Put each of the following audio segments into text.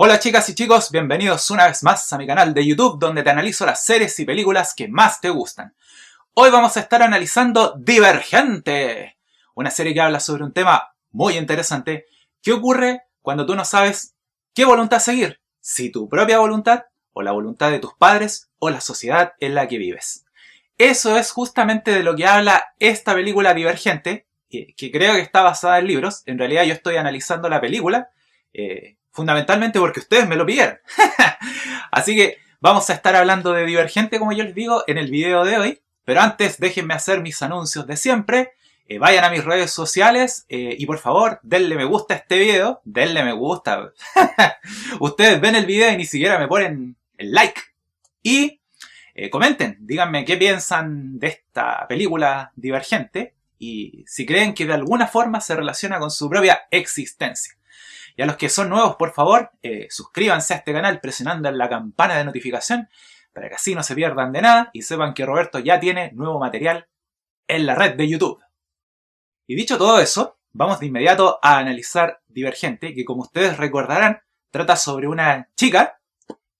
Hola chicas y chicos, bienvenidos una vez más a mi canal de YouTube donde te analizo las series y películas que más te gustan. Hoy vamos a estar analizando Divergente, una serie que habla sobre un tema muy interesante. ¿Qué ocurre cuando tú no sabes qué voluntad seguir? Si tu propia voluntad, o la voluntad de tus padres, o la sociedad en la que vives. Eso es justamente de lo que habla esta película Divergente, que creo que está basada en libros. En realidad yo estoy analizando la película, fundamentalmente porque ustedes me lo pidieron. Así que vamos a estar hablando de Divergente, como yo les digo, en el video de hoy. Pero antes déjenme hacer mis anuncios de siempre. Vayan a mis redes sociales y por favor denle me gusta a este video. Denle me gusta. Ustedes ven el video y ni siquiera me ponen el like. Y comenten, díganme qué piensan de esta película Divergente y si creen que de alguna forma se relaciona con su propia existencia. Y a los que son nuevos, por favor, suscríbanse a este canal presionando en la campana de notificación para que así no se pierdan de nada y sepan que Roberto ya tiene nuevo material en la red de YouTube. Y dicho todo eso, vamos de inmediato a analizar Divergente, que como ustedes recordarán, trata sobre una chica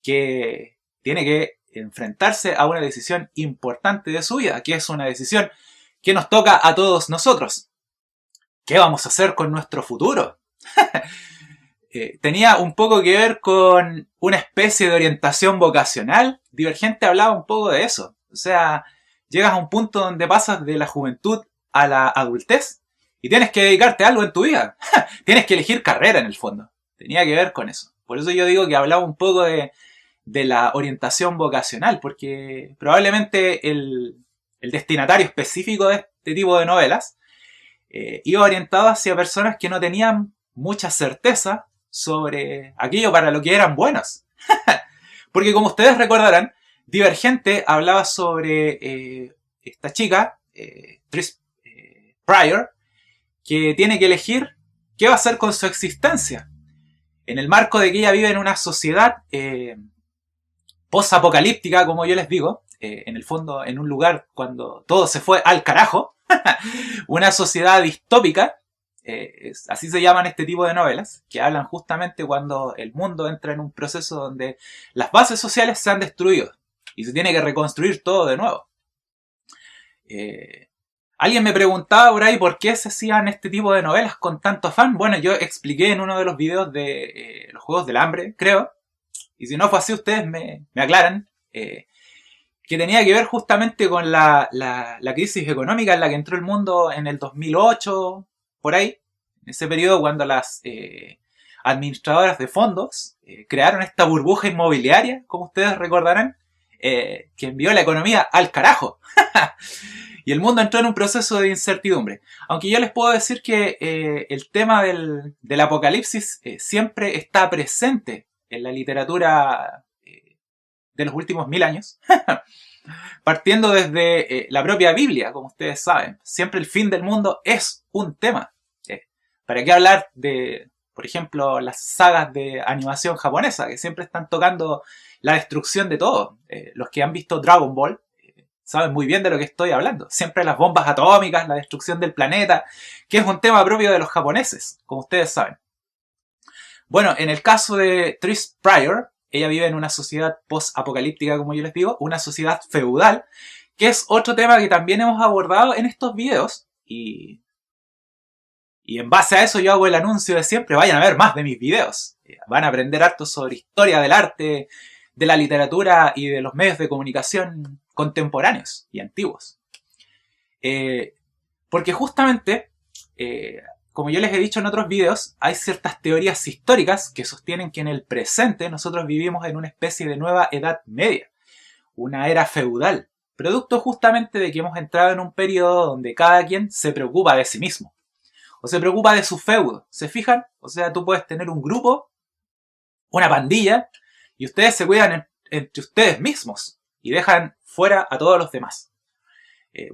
que tiene que enfrentarse a una decisión importante de su vida, que es una decisión que nos toca a todos nosotros. ¿Qué vamos a hacer con nuestro futuro? Tenía un poco que ver con una especie de orientación vocacional. Divergente hablaba un poco de eso. O sea, llegas a un punto donde pasas de la juventud a la adultez y tienes que dedicarte a algo en tu vida. Tienes que elegir carrera en el fondo. Tenía que ver con eso. Por eso yo digo que hablaba un poco de la orientación vocacional, porque probablemente el destinatario específico de este tipo de novelas iba orientado hacia personas que no tenían mucha certeza sobre aquello para lo que eran buenos. Porque como ustedes recordarán, Divergente hablaba sobre esta chica, Tris Pryor, que tiene que elegir qué va a hacer con su existencia. En el marco de que ella vive en una sociedad post-apocalíptica, como yo les digo, en el fondo en un lugar cuando todo se fue al carajo, una sociedad distópica. Así se llaman este tipo de novelas, que hablan justamente cuando el mundo entra en un proceso donde las bases sociales se han destruido y se tiene que reconstruir todo de nuevo. Alguien me preguntaba por ahí por qué se hacían este tipo de novelas con tanto afán. Bueno, yo expliqué en uno de los videos de los Juegos del Hambre, creo, y si no fue así ustedes me aclaran, que tenía que ver justamente con la crisis económica en la que entró el mundo en el 2008, por ahí, en ese periodo cuando las administradoras de fondos crearon esta burbuja inmobiliaria, como ustedes recordarán, que envió la economía al carajo. Y el mundo entró en un proceso de incertidumbre. Aunque yo les puedo decir que el tema del apocalipsis siempre está presente en la literatura de los últimos 1000 años. Partiendo desde la propia Biblia, como ustedes saben. Siempre el fin del mundo es un tema. ¿Para qué hablar de, por ejemplo, las sagas de animación japonesa, que siempre están tocando la destrucción de todo? Los que han visto Dragon Ball saben muy bien de lo que estoy hablando. Siempre las bombas atómicas, la destrucción del planeta, que es un tema propio de los japoneses, como ustedes saben. Bueno, en el caso de Tris Pryor, ella vive en una sociedad post-apocalíptica, como yo les digo, una sociedad feudal, que es otro tema que también hemos abordado en estos videos. Y en base a eso yo hago el anuncio de siempre, vayan a ver más de mis videos. Van a aprender harto sobre historia del arte, de la literatura y de los medios de comunicación contemporáneos y antiguos. Porque justamente, como yo les he dicho en otros videos, hay ciertas teorías históricas que sostienen que en el presente nosotros vivimos en una especie de nueva Edad Media, una era feudal, producto justamente de que hemos entrado en un periodo donde cada quien se preocupa de sí mismo. O se preocupa de su feudo, ¿se fijan? O sea, tú puedes tener un grupo, una pandilla, y ustedes se cuidan entre ustedes mismos y dejan fuera a todos los demás.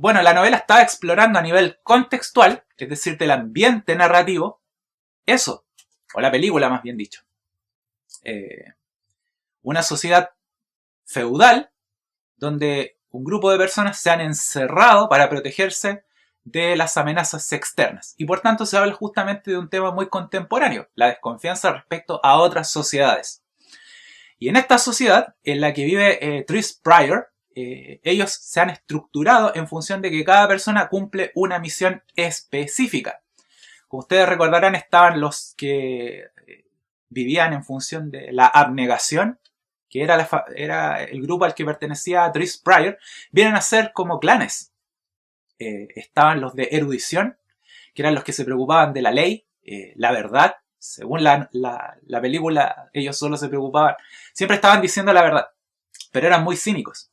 Bueno, la novela está explorando a nivel contextual, es decir, del ambiente narrativo, eso, o la película más bien dicho. Una sociedad feudal donde un grupo de personas se han encerrado para protegerse de las amenazas externas. Y por tanto se habla justamente de un tema muy contemporáneo, la desconfianza respecto a otras sociedades. Y en esta sociedad en la que vive Tris Prior, ellos se han estructurado en función de que cada persona cumple una misión específica. Como ustedes recordarán, estaban los que vivían en función de la abnegación, que era el grupo al que pertenecía Tris Prior. Vienen a ser como clanes. Estaban los de erudición, que eran los que se preocupaban de la ley, la verdad. Según la película, ellos solo se preocupaban, siempre estaban diciendo la verdad, pero eran muy cínicos.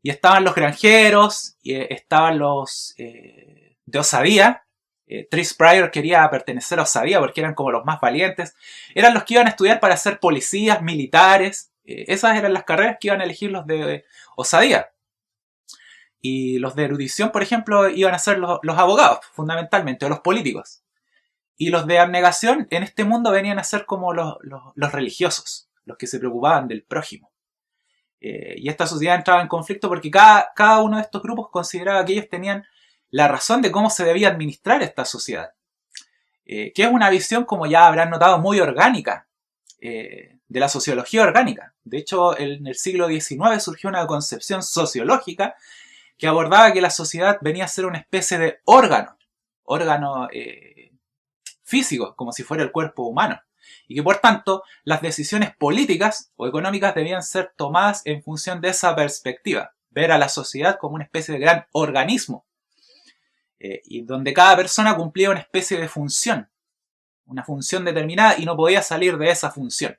Y estaban los granjeros, y estaban los de osadía. Tris Prior quería pertenecer a osadía porque eran como los más valientes. Eran los que iban a estudiar para ser policías, militares. Esas eran las carreras que iban a elegir los de osadía. Y los de erudición, por ejemplo, iban a ser los abogados, fundamentalmente, o los políticos. Y los de abnegación en este mundo venían a ser como los religiosos, los que se preocupaban del prójimo. Y esta sociedad entraba en conflicto porque cada uno de estos grupos consideraba que ellos tenían la razón de cómo se debía administrar esta sociedad. Que es una visión, como ya habrán notado, muy orgánica, de la sociología orgánica. De hecho, en el siglo XIX surgió una concepción sociológica que abordaba que la sociedad venía a ser una especie de órgano físico, como si fuera el cuerpo humano, y que por tanto las decisiones políticas o económicas debían ser tomadas en función de esa perspectiva, ver a la sociedad como una especie de gran organismo, y donde cada persona cumplía una especie de función, una función determinada y no podía salir de esa función,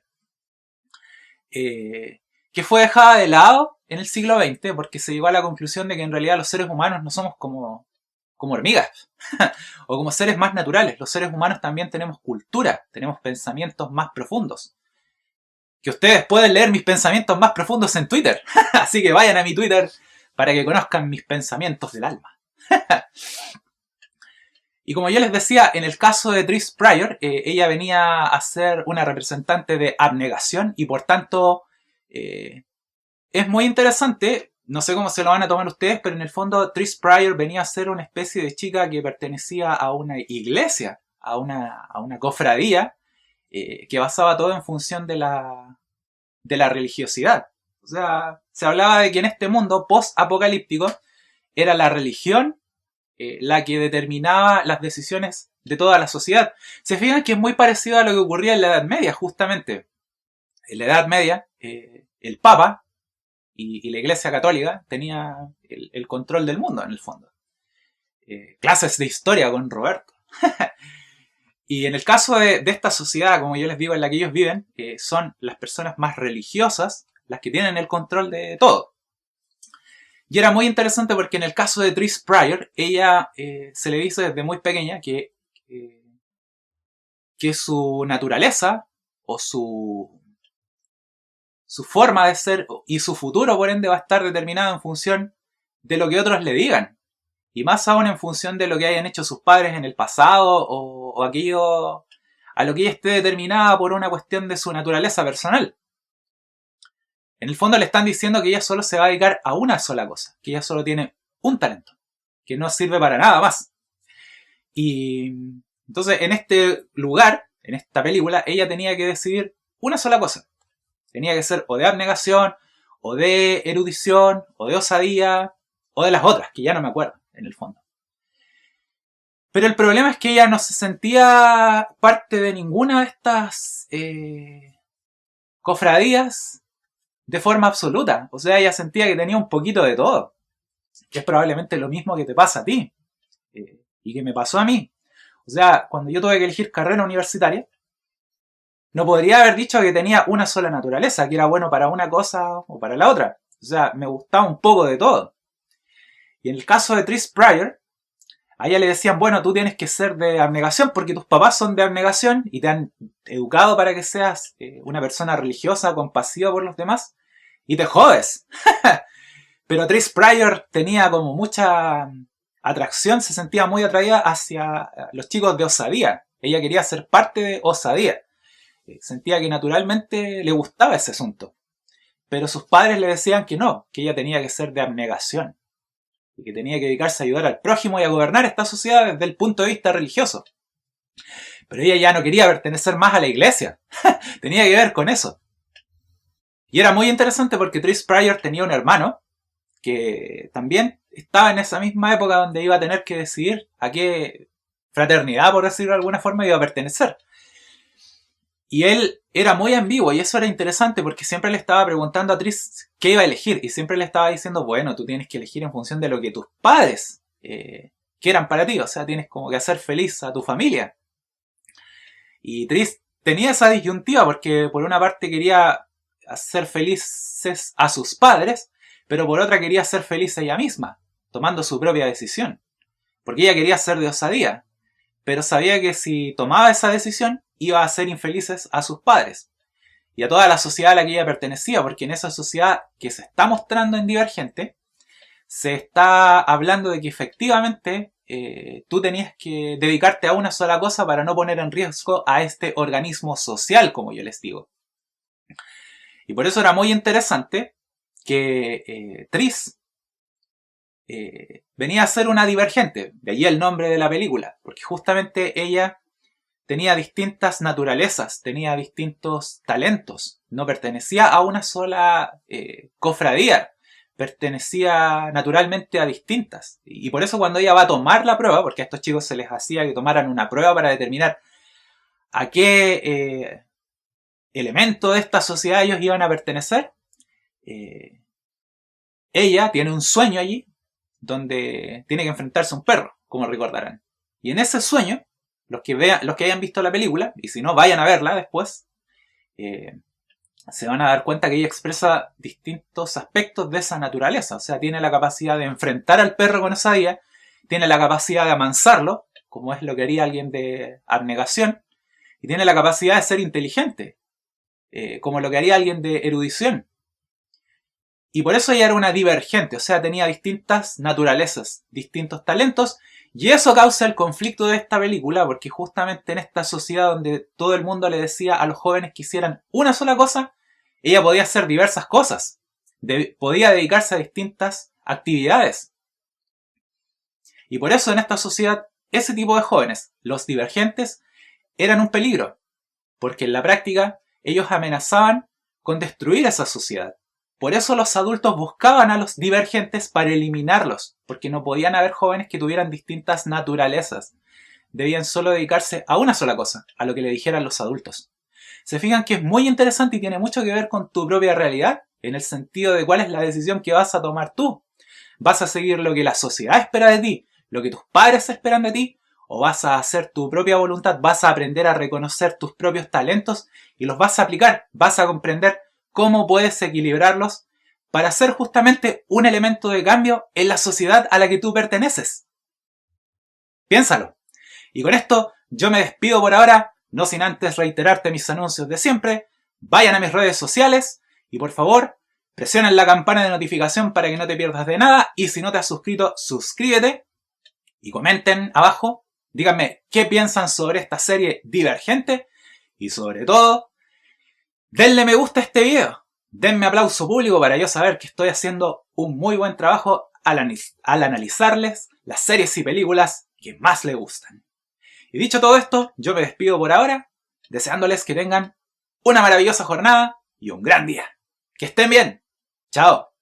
que fue dejada de lado en el siglo XX porque se llegó a la conclusión de que en realidad los seres humanos no somos como hormigas o como seres más naturales. Los seres humanos también tenemos cultura, tenemos pensamientos más profundos. Que ustedes pueden leer mis pensamientos más profundos en Twitter. Así que vayan a mi Twitter para que conozcan mis pensamientos del alma. Y como yo les decía, en el caso de Tris Prior, ella venía a ser una representante de abnegación y por tanto es muy interesante. No sé cómo se lo van a tomar ustedes, pero en el fondo Tris Prior venía a ser una especie de chica que pertenecía a una iglesia, a una cofradía, que basaba todo en función de la religiosidad. O sea, se hablaba de que en este mundo post-apocalíptico era la religión la que determinaba las decisiones de toda la sociedad. Se fijan que es muy parecido a lo que ocurría en la Edad Media, justamente. En la Edad Media, el Papa y la Iglesia Católica tenía el control del mundo, en el fondo. Clases de historia con Roberto. Y en el caso de esta sociedad, como yo les digo, en la que ellos viven, son las personas más religiosas las que tienen el control de todo. Y era muy interesante porque en el caso de Tris Prior, ella se le dice desde muy pequeña que su naturaleza o su forma de ser y su futuro, por ende, va a estar determinado en función de lo que otros le digan. Y más aún en función de lo que hayan hecho sus padres en el pasado o aquello a lo que ella esté determinada por una cuestión de su naturaleza personal. En el fondo le están diciendo que ella solo se va a dedicar a una sola cosa, que ella solo tiene un talento, que no sirve para nada más. Y entonces en este lugar, en esta película, ella tenía que decidir una sola cosa. Tenía que ser o de abnegación, o de erudición, o de osadía, o de las otras, que ya no me acuerdo, en el fondo. Pero el problema es que ella no se sentía parte de ninguna de estas cofradías de forma absoluta. O sea, ella sentía que tenía un poquito de todo. Que es probablemente lo mismo que te pasa a ti. Y que me pasó a mí. O sea, cuando yo tuve que elegir carrera universitaria, no podría haber dicho que tenía una sola naturaleza, que era bueno para una cosa o para la otra. O sea, me gustaba un poco de todo. Y en el caso de Tris Prior, a ella le decían, bueno, tú tienes que ser de abnegación porque tus papás son de abnegación y te han educado para que seas una persona religiosa, compasiva por los demás, y te jodes. Pero Tris Prior tenía como mucha atracción, se sentía muy atraída hacia los chicos de osadía. Ella quería ser parte de osadía. Sentía que naturalmente le gustaba ese asunto. Pero sus padres le decían que no, que ella tenía que ser de abnegación. y que tenía que dedicarse a ayudar al prójimo y a gobernar esta sociedad desde el punto de vista religioso. Pero ella ya no quería pertenecer más a la iglesia. Tenía que ver con eso. Y era muy interesante porque Tris Pryor tenía un hermano que también estaba en esa misma época donde iba a tener que decidir a qué fraternidad, por decirlo de alguna forma, iba a pertenecer. Y él era muy ambiguo y eso era interesante porque siempre le estaba preguntando a Tris qué iba a elegir y siempre le estaba diciendo, bueno, tú tienes que elegir en función de lo que tus padres quieran para ti, o sea, tienes como que hacer feliz a tu familia. Y Tris tenía esa disyuntiva porque por una parte quería hacer felices a sus padres, pero por otra quería ser feliz ella misma, tomando su propia decisión. Porque ella quería ser de osadía, pero sabía que si tomaba esa decisión iba a hacer infelices a sus padres y a toda la sociedad a la que ella pertenecía, porque en esa sociedad que se está mostrando en Divergente se está hablando de que efectivamente tú tenías que dedicarte a una sola cosa para no poner en riesgo a este organismo social, como yo les digo. Y por eso era muy interesante que Tris venía a ser una divergente, de allí el nombre de la película, porque justamente ella tenía distintas naturalezas, tenía distintos talentos, no pertenecía a una sola cofradía, pertenecía naturalmente a distintas. Y por eso cuando ella va a tomar la prueba, porque a estos chicos se les hacía que tomaran una prueba para determinar a qué elemento de esta sociedad ellos iban a pertenecer, ella tiene un sueño allí donde tiene que enfrentarse a un perro, como recordarán. Y en ese sueño, los que hayan visto la película, y si no, vayan a verla después, se van a dar cuenta que ella expresa distintos aspectos de esa naturaleza. O sea, tiene la capacidad de enfrentar al perro con osadía, tiene la capacidad de amansarlo, como es lo que haría alguien de abnegación, y tiene la capacidad de ser inteligente, como lo que haría alguien de erudición. Y por eso ella era una divergente, o sea, tenía distintas naturalezas, distintos talentos, y eso causa el conflicto de esta película, porque justamente en esta sociedad donde todo el mundo le decía a los jóvenes que hicieran una sola cosa, ella podía hacer diversas cosas, podía dedicarse a distintas actividades. Y por eso en esta sociedad, ese tipo de jóvenes, los divergentes, eran un peligro, porque en la práctica ellos amenazaban con destruir esa sociedad. Por eso los adultos buscaban a los divergentes para eliminarlos, porque no podían haber jóvenes que tuvieran distintas naturalezas. Debían solo dedicarse a una sola cosa, a lo que le dijeran los adultos. Se fijan que es muy interesante y tiene mucho que ver con tu propia realidad, en el sentido de cuál es la decisión que vas a tomar tú. ¿Vas a seguir lo que la sociedad espera de ti, lo que tus padres esperan de ti, o vas a hacer tu propia voluntad, vas a aprender a reconocer tus propios talentos y los vas a aplicar, vas a comprender cómo puedes equilibrarlos para ser justamente un elemento de cambio en la sociedad a la que tú perteneces? Piénsalo. Y con esto yo me despido por ahora, no sin antes reiterarte mis anuncios de siempre. Vayan a mis redes sociales y por favor presionen la campana de notificación para que no te pierdas de nada, y si no te has suscrito, suscríbete y comenten abajo, díganme qué piensan sobre esta serie Divergente y sobre todo, denle me gusta a este video, denme aplauso público para yo saber que estoy haciendo un muy buen trabajo al analizarles las series y películas que más les gustan. Y dicho todo esto, yo me despido por ahora, deseándoles que tengan una maravillosa jornada y un gran día. ¡Que estén bien! ¡Chao!